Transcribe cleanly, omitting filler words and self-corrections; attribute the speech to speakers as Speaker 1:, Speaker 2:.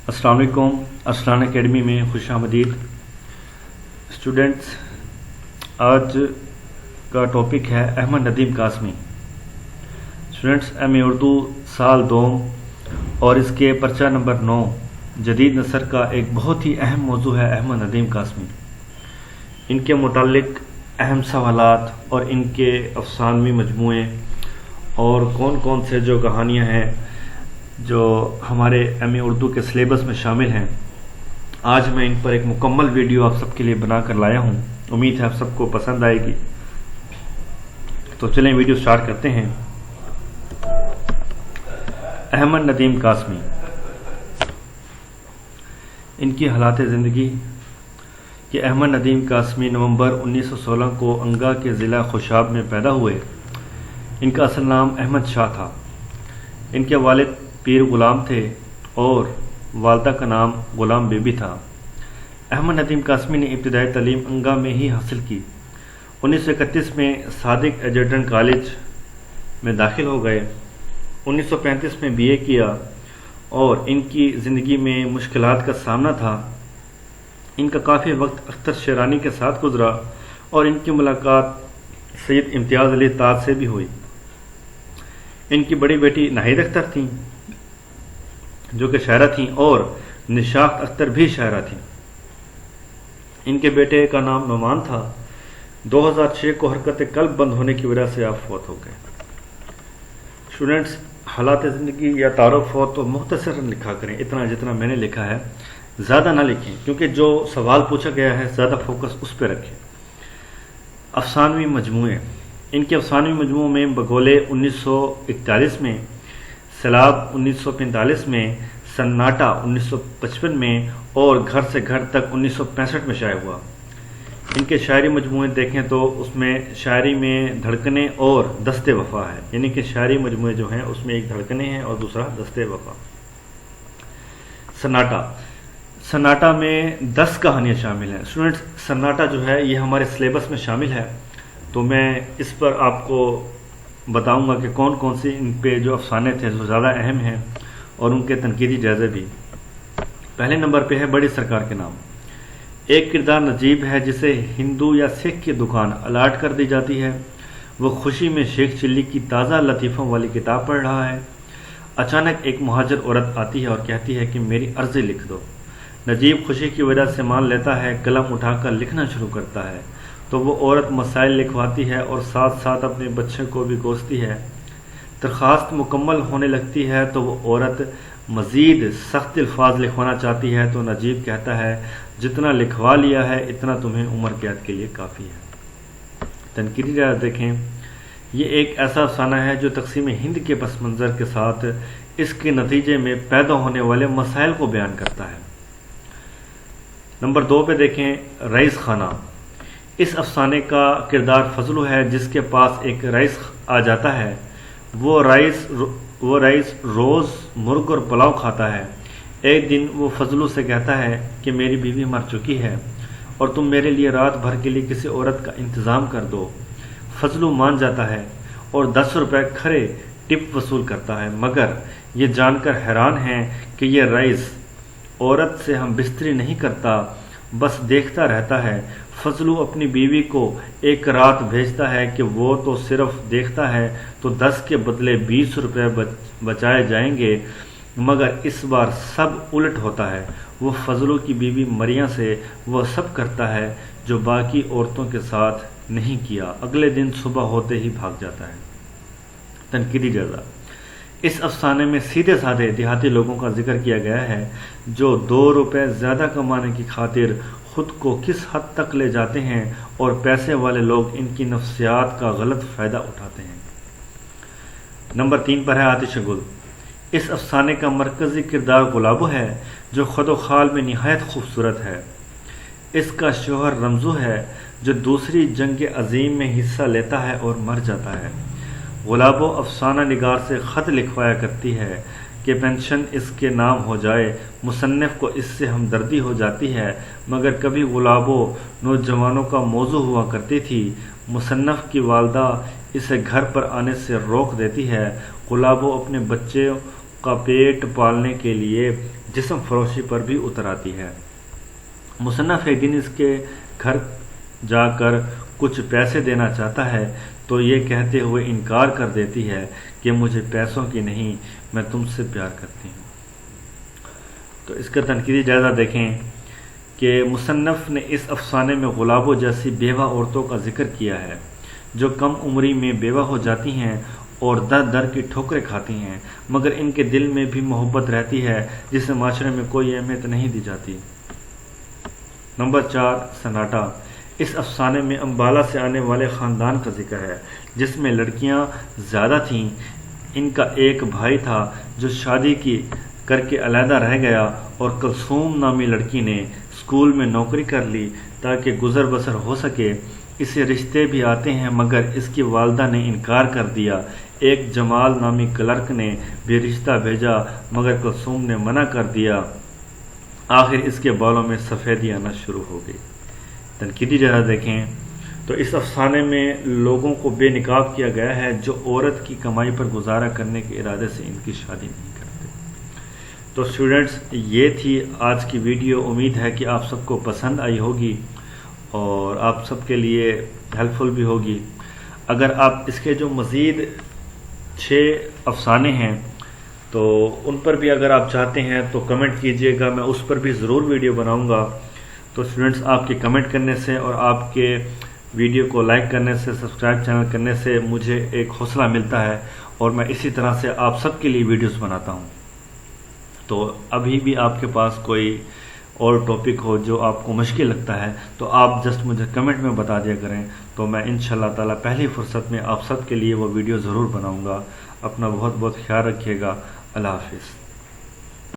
Speaker 1: अस्सलाम वालेकुम। अस्लान एकेडमी में खुश आमदीद। स्टूडेंट्स, आज का टॉपिक है अहमद नदीम कासमी। Students, MA. उर्दू साल 2 और इसके पर्चा नंबर 9 जदीद नसर का एक बहुत ही अहम मौजू है अहमद नदीम कासमी। इनके मुतालिक अहम सवालात और इनके अफसानवी मजमूए और कौन कौन से जो कहानियाँ हैं जो हमारे एम.ए. उर्दू के सिलेबस में शामिल हैं, आज मैं इन पर एक मुकम्मल वीडियो आप सबके लिए बना कर लाया हूँ। उम्मीद है आप सबको पसंद आएगी। तो चलें वीडियो स्टार्ट करते हैं। अहमद नदीम कासमी, इनकी हालात ज़िंदगी कि अहमद नदीम कासमी नवंबर 1916 को अंगा के ज़िला खुशाब में पैदा हुए। इनका असल नाम अहमद शाह था। इनके वालिद पीर गुलाम थे और वालदा का नाम गुलाम बेबी था। अहमद नदीम कासमी ने इब्तिदाई तालीम अंगा में ही हासिल की। 1931 में सादिक एडजर्टन कॉलेज में दाखिल हो गए। 1935 में बीए किया और इनकी ज़िंदगी में मुश्किलात का सामना था। इनका काफ़ी वक्त अख्तर शेरानी के साथ गुजरा और इनकी मुलाकात सैयद इम्तियाज़ अली ताज से भी हुई। इनकी बड़ी बेटी नाहिद अख्तर थीं जो कि शायरा थीं और निशात अख्तर भी शायरा थीं। इनके बेटे का नाम नोमान था। 2006 को हरकत कल्ब बंद होने की वजह से आप फौत हो गए। स्टूडेंट्स, हालात ज़िंदगी या तारुफ हो तो मुख्तसरन लिखा करें, इतना जितना मैंने लिखा है ज़्यादा ना लिखें, क्योंकि जो सवाल पूछा गया है ज़्यादा फोकस उस पर रखें। अफसानवी मजमूए, इनके अफसानवी मजमू में बगोले 1941 में, सैलाब 1945 में, सन्नाटा 1955 में और घर से घर तक 1965 में शाये हुआ। इनके शायरी मजमूए देखें तो उसमें शायरी में धड़कने और दस्ते वफा है, यानी कि शायरी मजमूए जो हैं उसमें एक धड़कने हैं और दूसरा दस्ते वफा। सन्नाटा में 10 कहानियाँ शामिल हैं। स्टूडेंट्स, सन्नाटा जो है ये हमारे सिलेबस में शामिल है, तो मैं इस पर आपको बताऊंगा कि कौन कौन सी इन पे जो अफसाने थे जो ज़्यादा अहम हैं और उनके तनकीदी जायज़े भी। पहले नंबर पे है बड़ी सरकार के नाम। एक किरदार नजीब है जिसे हिंदू या सिख की दुकान अलाट कर दी जाती है। वो खुशी में शेख चिल्ली की ताज़ा लतीफ़ों वाली किताब पढ़ रहा है। अचानक एक मुहाजिर औरत आती है और कहती है कि मेरी अर्ज़ी लिख दो। नजीब खुशी की वजह से मान लेता है, कलम उठाकर लिखना शुरू करता है तो वो औरत मसाइल लिखवाती है और साथ साथ अपने बच्चे को भी कोसती है। दरख्वास्त मुकम्मल होने लगती है तो वो औरत मज़ीद सख्त अल्फाज लिखवाना चाहती है तो नजीब कहता है जितना लिखवा लिया है इतना तुम्हें उम्र कैद के लिए काफ़ी है। तनकीदी राय देखें, ये एक ऐसा अफसाना है जो तक़सीम हिंद के पस मंज़र के साथ इसके नतीजे में पैदा होने वाले मसाइल को बयान करता है। नंबर 2 पे देखें रईस खाना। इस अफसाने का किरदार फजलू है जिसके पास एक रईस आ जाता है। वो रईस रोज़ मुर्ग और पुलाव खाता है। एक दिन वो फजलू से कहता है कि मेरी बीवी मर चुकी है और तुम मेरे लिए रात भर के लिए किसी औरत का इंतज़ाम कर दो। फजलू मान जाता है और 10 रुपये खरे टिप वसूल करता है, मगर ये जानकर हैरान है कि ये रईस औरत से हम बिस्तरी नहीं करता, बस देखता रहता है। फजलू अपनी बीवी को एक रात भेजता है कि वो तो सिर्फ देखता है तो 10 के बदले 20 रुपये बचाए जाएंगे, मगर इस बार सब उलट होता है। वो फजलू की बीवी मरिया से वो सब करता है जो बाकी औरतों के साथ नहीं किया। अगले दिन सुबह होते ही भाग जाता है। तनकीदी जायज़ा, इस अफसाने में सीधे साधे देहाती लोगों का जिक्र किया गया है जो 2 रुपये ज़्यादा कमाने की खातिर खुद को किस हद तक ले जाते हैं और पैसे वाले लोग इनकी नफ्सियात का गलत फ़ायदा उठाते हैं। नंबर 3 पर है आतिश गुल। इस अफसाने का मरकज़ी किरदार गुलाबो है जो खुदो खाल में निहायत खूबसूरत है। इसका शोहर रमज़ू है जो दूसरी जंग अज़ीम में हिस्सा लेता है और मर जाता है। गुलाबो अफसाना निगार से ख़त लिखवाया करती है कि पेंशन इसके नाम हो जाए। मुसन्निफ़ को इससे हमदर्दी हो जाती है, मगर कभी गुलाबो नौजवानों का मौजू हुआ करती थी। मुसन्निफ़ की वालदा इसे घर पर आने से रोक देती है। गुलाबो अपने बच्चे का पेट पालने के लिए जिस्म फरोशी पर भी उतर आती है। मुसन्नफ एक दिन इसके घर जाकर कुछ पैसे देना चाहता है तो ये कहते हुए इनकार कर देती है कि मुझे पैसों की नहीं, मैं तुमसे प्यार करती हूँ। तो इसका तनकीदी जायज़ा देखें कि मुसन्नफ ने इस अफसाने में गुलाबों जैसी बेवा औरतों का जिक्र किया है जो कम उम्री में बेवा हो जाती हैं और दर दर की ठोकरें खाती हैं, मगर इनके दिल में भी मोहब्बत रहती है जिसे माशरे में कोई अहमियत नहीं दी जाती। नंबर 4, सन्नाटा। इस अफसाने में अम्बाला से आने वाले ख़ानदान का जिक्र है जिसमें लड़कियां ज़्यादा थीं। इनका एक भाई था जो शादी की करके अलहदा रह गया और कुलसूम नामी लड़की ने स्कूल में नौकरी कर ली ताकि गुजर बसर हो सके। इसे रिश्ते भी आते हैं मगर इसकी वालदा ने इनकार कर दिया। एक जमाल नामी क्लर्क ने भी रिश्ता भेजा मगर कुलसूम ने मना कर दिया। आखिर इसके बालों में सफ़ेदी आना शुरू हो गई। तनकीदी जरा देखें तो इस अफसाने में लोगों को बेनिकाब किया गया है जो औरत की कमाई पर गुजारा करने के इरादे से इनकी शादी नहीं करते। तो स्टूडेंट्स, ये थी आज की वीडियो। उम्मीद है कि आप सबको पसंद आई होगी और आप सबके लिए हेल्पफुल भी होगी। अगर आप इसके जो मज़ीद 6 अफसाने हैं तो उन पर भी अगर आप चाहते हैं तो कमेंट कीजिएगा, मैं उस पर भी ज़रूर वीडियो बनाऊंगा। तो स्टूडेंट्स, आपके कमेंट करने से और आपके वीडियो को लाइक करने से, सब्सक्राइब चैनल करने से मुझे एक हौसला मिलता है और मैं इसी तरह से आप सबके लिए वीडियोस बनाता हूं। तो अभी भी आपके पास कोई और टॉपिक हो जो आपको मुश्किल लगता है तो आप जस्ट मुझे कमेंट में बता दिया करें, तो मैं इंशाल्लाह ताला पहली फुर्सत में आप सबके लिए वो वीडियो ज़रूर बनाऊंगा। अपना बहुत बहुत ख्याल रखिएगा। अल्लाह हाफिज़।